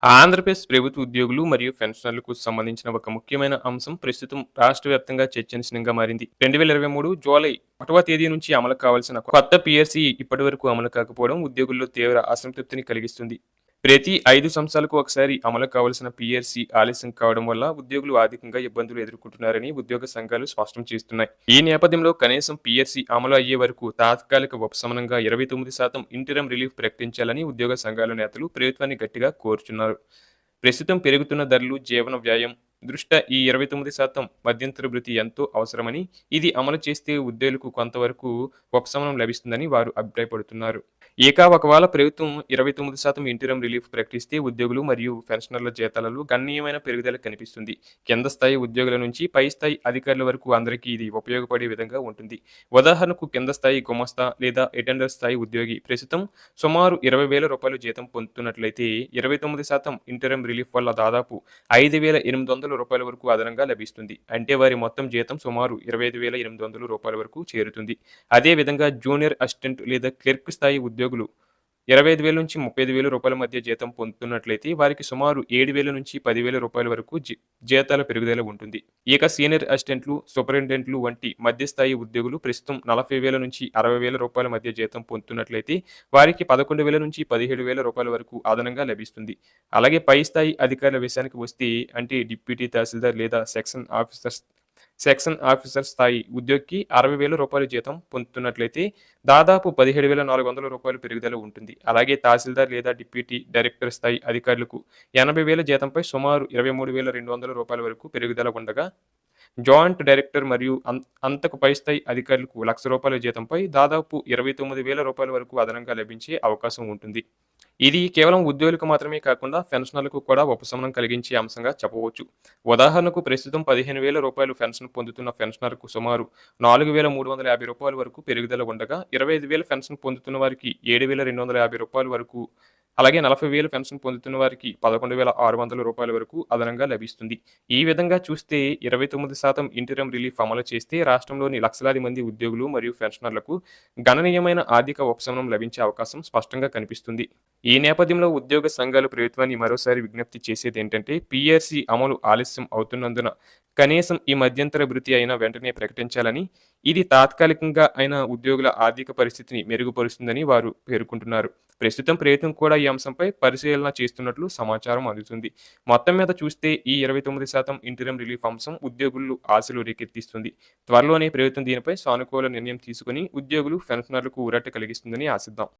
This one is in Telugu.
ఆంధ్రప్రదేశ్ ప్రభుత్వ ఉద్యోగులు మరియు పెన్షనర్లకు సంబంధించిన ఒక ముఖ్యమైన అంశం ప్రస్తుతం రాష్ట్ర వ్యాప్తంగా చర్చనీయాంశంగా మారింది. 2023 జూలై 1వ తేదీ నుంచి అమలు కావాల్సిన కొత్త పీఆర్సీ ఇప్పటివరకు అమలు కాకపోవడం ఉద్యోగుల్లో తీవ్ర అసంతృప్తిని కలిగిస్తుంది. ప్రతి 5 సంవత్సరాలకు ఒకసారి అమలు కావాల్సిన పీఆర్సీ ఆలస్యం కావడం వల్ల ఉద్యోగులు ఆర్థికంగా ఇబ్బందులు ఎదుర్కొంటున్నారని ఉద్యోగ సంఘాలు స్పష్టం చేస్తున్నాయి. ఈ నేపథ్యంలో కనీసం పీఆర్సీ అమలు అయ్యే వరకు తాత్కాలిక ఉపశమనంగా 29% ఇంటరమ్ రిలీఫ్ ప్రకటించాలని ఉద్యోగ సంఘాల నేతలు ప్రభుత్వాన్ని గట్టిగా కోరుచున్నారు. ప్రస్తుతం పెరుగుతున్న ధరలు, జీవన వ్యయం దృష్ట్యా ఈ 29% మధ్యంతర భృతి ఎంతో అవసరమని, ఇది అమలు చేస్తే ఉద్యోగులకు కొంతవరకు ఉపశమనం లభిస్తుందని వారు అభిప్రాయపడుతున్నారు. ఒకవేళ ప్రభుత్వం 29% ఇంటరమ్ రిలీఫ్ ప్రకటిస్తే ఉద్యోగులు మరియు పెన్షనర్ల జీతాలలో గణనీయమైన పెరుగుదల కనిపిస్తుంది. కింద స్థాయి ఉద్యోగుల నుంచి పై స్థాయి అధికారుల వరకు అందరికీ ఇది ఉపయోగపడే విధంగా ఉంటుంది. ఉదాహరణకు కింద స్థాయి గుమస్తా లేదా అటెండర్ స్థాయి ఉద్యోగి ప్రస్తుతం సుమారు 20,000 జీతం పొందుతున్నట్లయితే 29% ఇంటరమ్ రిలీఫ్ వల్ల దాదాపు 5,800 వరకు అదనంగా లభిస్తుంది. అంటే వారి మొత్తం జీతం సుమారు 25,800 వరకు చేరుతుంది. అదే విధంగా జూనియర్ అసిస్టెంట్ లేదా క్లర్క్ స్థాయి ఉద్యోగులు 25,000 నుంచి 35,000 మధ్య జీతం పొందుతున్నట్లయితే వారికి సుమారు 7,000 నుంచి 10,000 వరకు జీతాల పెరుగుదల ఉంటుంది. సీనియర్ అసిస్టెంట్లు, సూపరింటెండెంట్లు వంటి మధ్యస్థాయి ఉద్యోగులు ప్రస్తుతం 40,000 నుంచి 60,000 మధ్య జీతం పొందుతున్నట్లయితే వారికి 11,000 నుంచి 17,000 వరకు అదనంగా లభిస్తుంది. అలాగే పై స్థాయి అధికారుల విషయానికి వస్తే, అంటే డిప్యూటీ తహసీల్దార్ లేదా సెక్షన్ ఆఫీసర్ స్థాయి ఉద్యోగికి 60,000 జీతం పొందుతున్నట్లయితే దాదాపు 17,400 పెరుగుదల ఉంటుంది. అలాగే తహసీల్దార్ లేదా డిప్యూటీ డైరెక్టర్ స్థాయి అధికారులకు 80,000 జీతంపై సుమారు 23,200 వరకు పెరుగుదల ఉండగా, జాయింట్ డైరెక్టర్ మరియు అంతకు పై స్థాయి అధికారులకు ₹1,00,000 జీతంపై దాదాపు 29,000 వరకు అదనంగా లభించే అవకాశం ఉంటుంది. ఇది కేవలం ఉద్యోగులకు మాత్రమే కాకుండా పెన్షనర్లకు కూడా ఉపశమనం కలిగించే అంశంగా చెప్పవచ్చు. ఉదాహరణకు ప్రస్తుతం ₹15,000 పెన్షన్ పొందుతున్న పెన్షనర్కు సుమారు ₹4,350 వరకు పెరుగుదల ఉండగా, 25,000 పెన్షన్ పొందుతున్న వారికి ₹7,250 వరకు, అలాగే 40,000 పెన్షన్ పొందుతున్న వారికి ₹11,600 వరకు అదనంగా లభిస్తుంది. ఈ విధంగా చూస్తే 29% ఇంటరమ్ రిలీఫ్ అమలు చేస్తే రాష్ట్రంలోని లక్షలాది మంది ఉద్యోగులు మరియు పెన్షనర్లకు గణనీయమైన ఆర్థిక ఉపశమనం లభించే అవకాశం స్పష్టంగా కనిపిస్తుంది. ఈ నేపథ్యంలో ఉద్యోగ సంఘాలు ప్రభుత్వాన్ని మరోసారి విజ్ఞప్తి చేసేదేంటంటే, పీఆర్సీ అమలు ఆలస్యం అవుతున్నందున కనీసం ఈ మధ్యంతర భృతి అయినా వెంటనే ప్రకటించాలని, ఇది తాత్కాలికంగా అయిన ఉద్యోగుల ఆర్థిక పరిస్థితిని మెరుగుపరుస్తుందని వారు పేర్కొంటున్నారు. ప్రస్తుతం ప్రభుత్వం కూడా ఈ అంశంపై పరిశీలన చేస్తున్నట్లు సమాచారం అందుతుంది. మొత్తం మీద చూస్తే ఈ 29% ఇంటరమ్ రిలీఫ్ అంశం ఉద్యోగుల్లో ఆశలు రేకెత్తిస్తుంది. త్వరలోనే ప్రభుత్వం దీనిపై సానుకూల నిర్ణయం తీసుకుని ఉద్యోగులు, పెన్షనర్లకు ఊరట కలిగిస్తుందని ఆశిద్దాం.